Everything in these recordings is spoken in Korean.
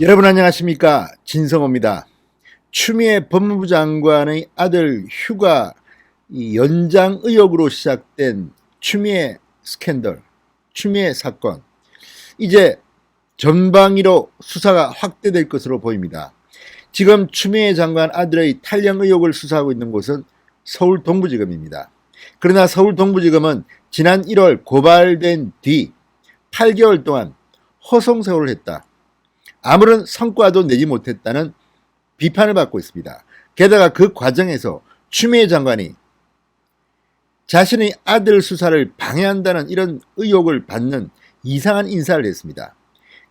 여러분 안녕하십니까, 진성호입니다. 추미애 법무부 장관의 아들 휴가 연장 의혹으로 시작된 추미애 스캔들, 추미애 사건, 이제 전방위로 수사가 확대될 것으로 보입니다. 지금 추미애 장관 아들의 탈영 의혹을 수사하고 있는 곳은 서울 동부지검입니다. 그러나 서울 동부지검은 지난 1월 고발된 뒤 8개월 동안 허송세월을 했다, 아무런 성과도 내지 못했다는 비판을 받고 있습니다. 게다가 그 과정에서 추미애 장관이 자신의 아들 수사를 방해한다는 이런 의혹을 받는 이상한 인사를 했습니다.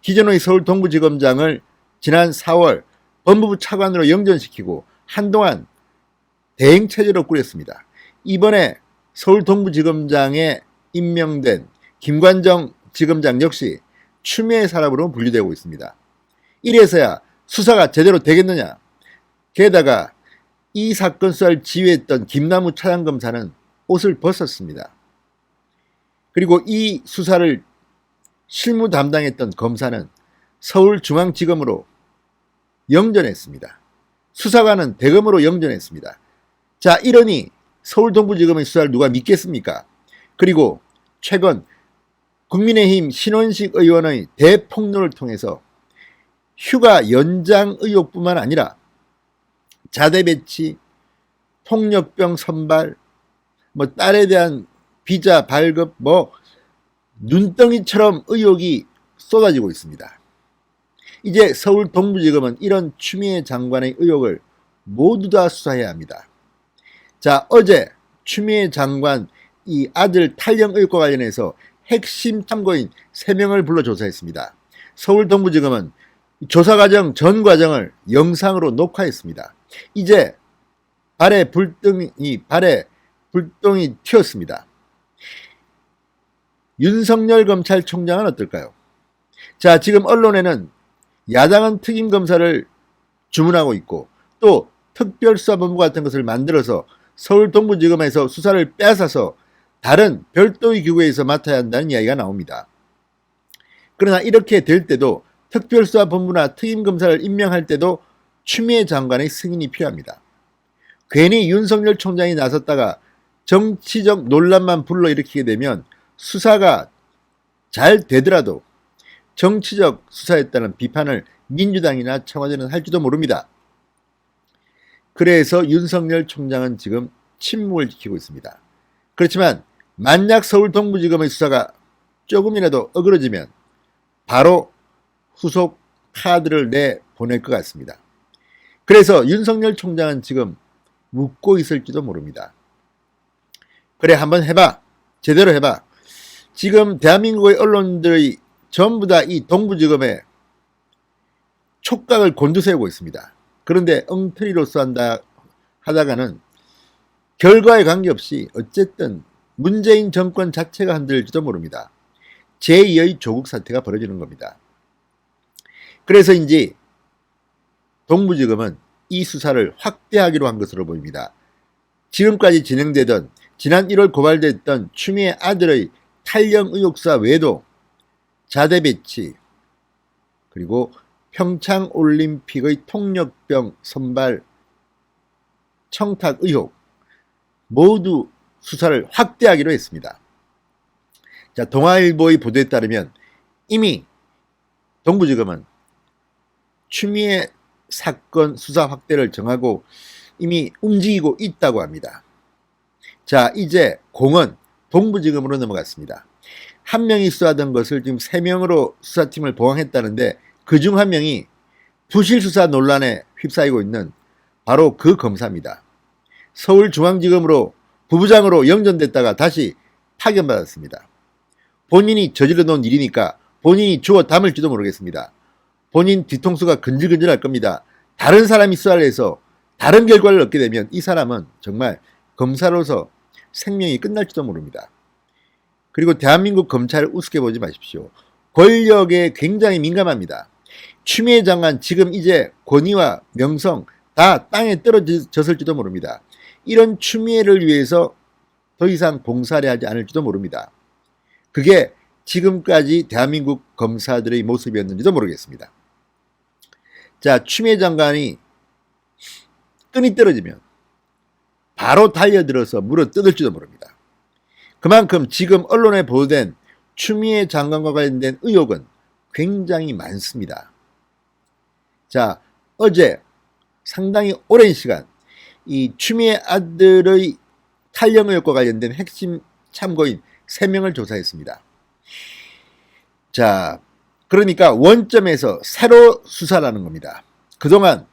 기존의 서울 동부지검장을 지난 4월 법무부 차관으로 영전시키고 한동안 대행체제로 꾸렸습니다. 이번에 서울 동부지검장에 임명된 김관정 지검장 역시 추미애 사람으로 분류되고 있습니다. 이래서야 수사가 제대로 되겠느냐. 게다가 이 사건 수사를 지휘했던 김남우 차장검사는 옷을 벗었습니다. 그리고 이 수사를 실무 담당했던 검사는 서울중앙지검으로 영전했습니다. 수사관은 대검으로 영전했습니다. 자, 이러니 서울 동부지검의 수사를 누가 믿겠습니까? 그리고 최근 국민의힘 신원식 의원의 대폭로를 통해서 휴가 연장 의혹뿐만 아니라 자대 배치, 통역병 선발, 딸에 대한 비자 발급, 눈덩이처럼 의혹이 쏟아지고 있습니다. 이제 서울 동부지검은 이런 추미애 장관의 의혹을 모두 다 수사해야 합니다. 자, 어제 추미애 장관 이 아들 탈영 의혹과 관련해서 핵심 참고인 3명을 불러 조사했습니다. 서울 동부지검은 조사 과정 전 과정을 영상으로 녹화했습니다. 이제 발에 불똥이 튀었습니다. 윤석열 검찰총장은 어떨까요? 자, 지금 언론에는 야당은 특임검사를 주문하고 있고 또 특별수사본부 같은 것을 만들어서 서울 동부지검에서 수사를 빼앗아서 다른 별도의 기구에서 맡아야 한다는 이야기가 나옵니다. 그러나 이렇게 될 때도 특별수사본부나 특임검사를 임명할 때도 추미애 장관의 승인이 필요합니다. 괜히 윤석열 총장이 나섰다가 정치적 논란만 불러일으키게 되면 수사가 잘 되더라도 정치적 수사였다는 비판을 민주당이나 청와대는 할지도 모릅니다. 그래서 윤석열 총장은 지금 침묵을 지키고 있습니다. 그렇지만 만약 서울 동부지검의 수사가 조금이라도 어그러지면 바로 후속 카드를 내보낼 것 같습니다. 그래서 윤석열 총장은 지금 묻고 있을지도 모릅니다. 그래, 한번 해봐. 제대로 해봐. 지금 대한민국의 언론들이 전부 다 이 동부지검에 촉각을 곤두세우고 있습니다. 그런데 엉터리로서 하다가는 결과에 관계없이 어쨌든 문재인 정권 자체가 흔들릴지도 모릅니다. 제2의 조국 사태가 벌어지는 겁니다. 그래서인지 동부지검은 이 수사를 확대하기로 한 것으로 보입니다. 지금까지 진행되던 지난 1월 고발됐던 추미애 아들의 탈영 의혹 수사 외에도 자대 배치, 그리고 평창올림픽의 통역병 선발 청탁 의혹 모두 수사를 확대하기로 했습니다. 자, 동아일보의 보도에 따르면 이미 동부지검은 추미애 사건 수사 확대를 정하고 이미 움직이고 있다고 합니다. 자, 이제 공은 동부지검으로 넘어갔습니다. 한 명이 수사하던 것을 지금 3명으로 수사팀을 보강했다는데 그중 한 명이 부실수사 논란에 휩싸이고 있는 바로 그 검사입니다. 서울중앙지검으로 부부장으로 영전됐다가 다시 파견받았습니다. 본인이 저질러 놓은 일이니까 본인이 주워 담을지도 모르겠습니다. 본인 뒤통수가 근질근질할 겁니다. 다른 사람이 수사를 해서 다른 결과를 얻게 되면 이 사람은 정말 검사로서 생명이 끝날지도 모릅니다. 그리고 대한민국 검찰을 우습게 보지 마십시오. 권력에 굉장히 민감합니다. 추미애 장관 지금 이제 권위와 명성 다 땅에 떨어졌을지도 모릅니다. 이런 추미애를 위해서 더 이상 봉사를 하지 않을지도 모릅니다. 그게 지금까지 대한민국 검사들의 모습이었는지도 모르겠습니다. 자, 추미애 장관이 끈이 떨어지면 바로 달려들어서 물어 뜯을지도 모릅니다. 그만큼 지금 언론에 보도된 추미애 장관과 관련된 의혹은 굉장히 많습니다. 자, 어제 상당히 오랜 시간 이 추미애 아들의 탈영 의혹과 관련된 핵심 참고인 3명을 조사했습니다. 자, 그러니까 원점에서 새로 수사라는 겁니다. 그동안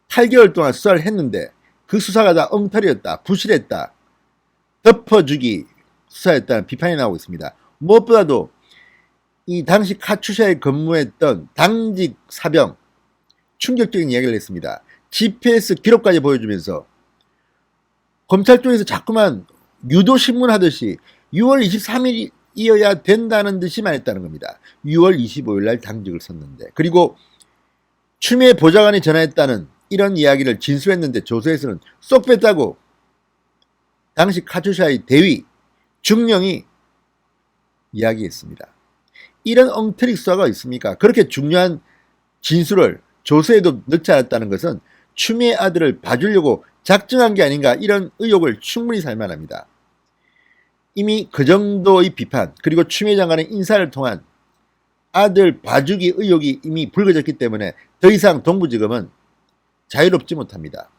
8개월 동안 수사를 했는데 그 수사가 다 엉터리였다, 부실했다, 덮어주기 수사였다는 비판이 나오고 있습니다. 무엇보다도 이 당시 카투샤에 근무했던 당직 사병 충격적인 이야기를 했습니다. GPS 기록까지 보여주면서 검찰 쪽에서 자꾸만 유도신문 하듯이 6월 23일이어야 된다는 듯이 말했다는 겁니다. 6월 25일 날 당직을 섰는데, 그리고 추미애 보좌관이 전화했다는 이런 이야기를 진술했는데 조서에서는 쏙 뺐다고 당시 카투샤의 대위 중령이 이야기했습니다. 이런 엉터리 수사가 있습니까? 그렇게 중요한 진술을 조서에도 넣지 않았다는 것은 추미애 아들을 봐주려고 작정한 게 아닌가, 이런 의혹을 충분히 살만합니다. 이미 그 정도의 비판, 그리고 추미애 장관의 인사를 통한 아들 봐주기 의혹이 이미 불거졌기 때문에 더 이상 동부지검은 자유롭지 못합니다.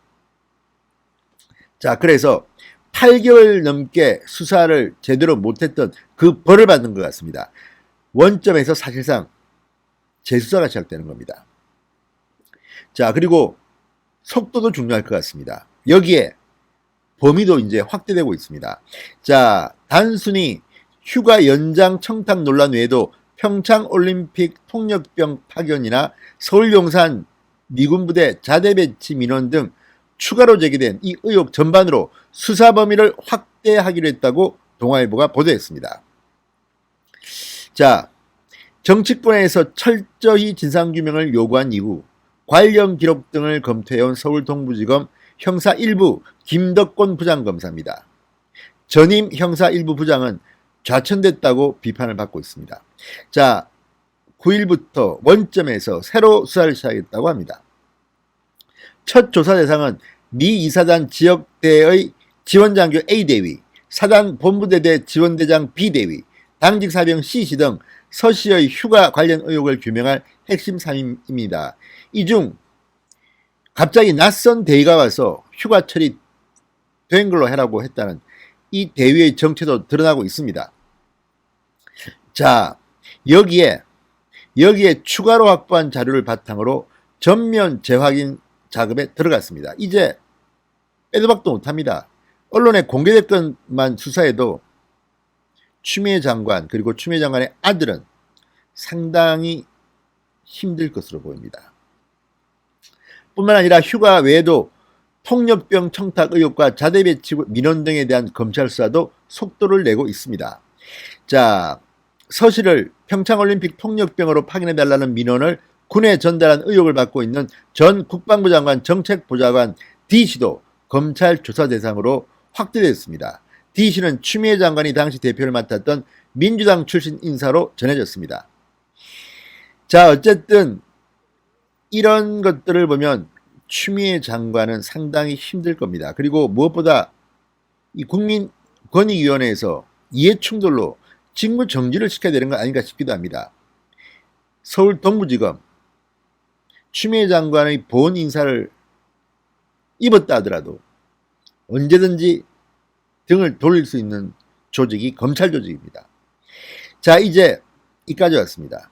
자, 그래서 8개월 넘게 수사를 제대로 못했던 그 벌을 받는 것 같습니다. 원점에서 사실상 재수사가 시작되는 겁니다. 자, 그리고 속도도 중요할 것 같습니다. 여기에 범위도 이제 확대되고 있습니다. 자, 단순히 휴가 연장 청탁 논란 외에도 평창올림픽 통역병 파견이나 서울용산 미군부대 자대 배치 민원 등 추가로 제기된 이 의혹 전반으로 수사 범위를 확대하기로 했다고 동아일보가 보도했습니다. 자, 정치권에서 철저히 진상규명을 요구한 이후 관련 기록 등을 검토해온 서울 동부지검 형사 1부 김덕곤 부장검사입니다. 전임 형사 1부 부장은 좌천됐다고 비판을 받고 있습니다. 자, 9일부터 원점에서 새로 수사를 시작했다고 합니다. 첫 조사 대상은 미 이사단 지역대의 지원장교 A대위, 사단 본부대대 지원대장 B대위, 당직사병 C씨 등 서씨의 휴가 관련 의혹을 규명할 핵심 3인입니다. 이 중 갑자기 낯선 대위가 와서 휴가 처리 된 걸로 해라고 했다는 이 대위의 정체도 드러나고 있습니다. 자, 여기에 추가로 확보한 자료를 바탕으로 전면 재확인 작업에 들어갔습니다. 이제 빼도 박도 못합니다. 언론에 공개될 것만 수사해도 추미애 장관, 그리고 추미애 장관의 아들은 상당히 힘들 것으로 보입니다. 뿐만 아니라 휴가 외에도 통역병 청탁 의혹과 자대 배치 민원 등에 대한 검찰 수사도 속도를 내고 있습니다. 자, 서씨를 평창올림픽 통역병으로 파견해달라는 민원을 군에 전달한 의혹을 받고 있는 전 국방부 장관 정책보좌관 D씨도 검찰 조사 대상으로 확대됐습니다. D씨는 추미애 장관이 당시 대표를 맡았던 민주당 출신 인사로 전해졌습니다. 자, 어쨌든 이런 것들을 보면 추미애 장관은 상당히 힘들 겁니다. 그리고 무엇보다 이 국민권익위원회에서 이해충돌로 직무 정지를 시켜야 되는 거 아닌가 싶기도 합니다. 서울 동부지검 추미애 장관의 보훈 인사를 입었다 하더라도 언제든지 등을 돌릴 수 있는 조직이 검찰 조직입니다. 자, 이제 이까지 왔습니다.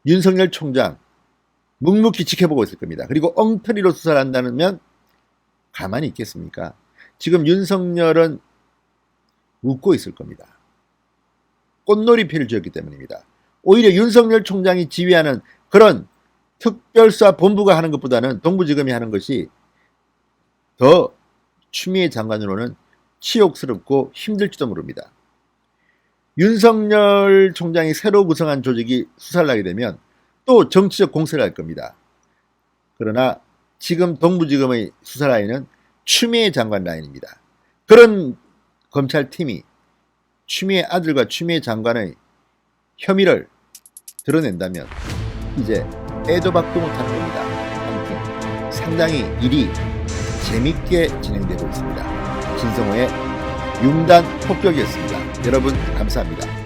윤석열 총장 묵묵히 지켜보고 있을 겁니다. 그리고 엉터리로 수사를 한다면 가만히 있겠습니까? 지금 윤석열은 웃고 있을 겁니다. 꽃놀이패를 지었기 때문입니다. 오히려 윤석열 총장이 지휘하는 그런 특별수사본부가 하는 것보다는 동부지검이 하는 것이 더 추미애 장관으로는 치욕스럽고 힘들지도 모릅니다. 윤석열 총장이 새로 구성한 조직이 수사를 하게 되면 또 정치적 공세를 할 겁니다. 그러나 지금 동부지검의 수사 라인은 추미애 장관 라인입니다. 그런 검찰팀이 추미애 아들과 추미애 장관의 혐의를 드러낸다면 이제 애도 박도 못하는 겁니다. 상당히 일이 재밌게 진행되고 있습니다. 진성호의 융단 폭격이었습니다. 여러분 감사합니다.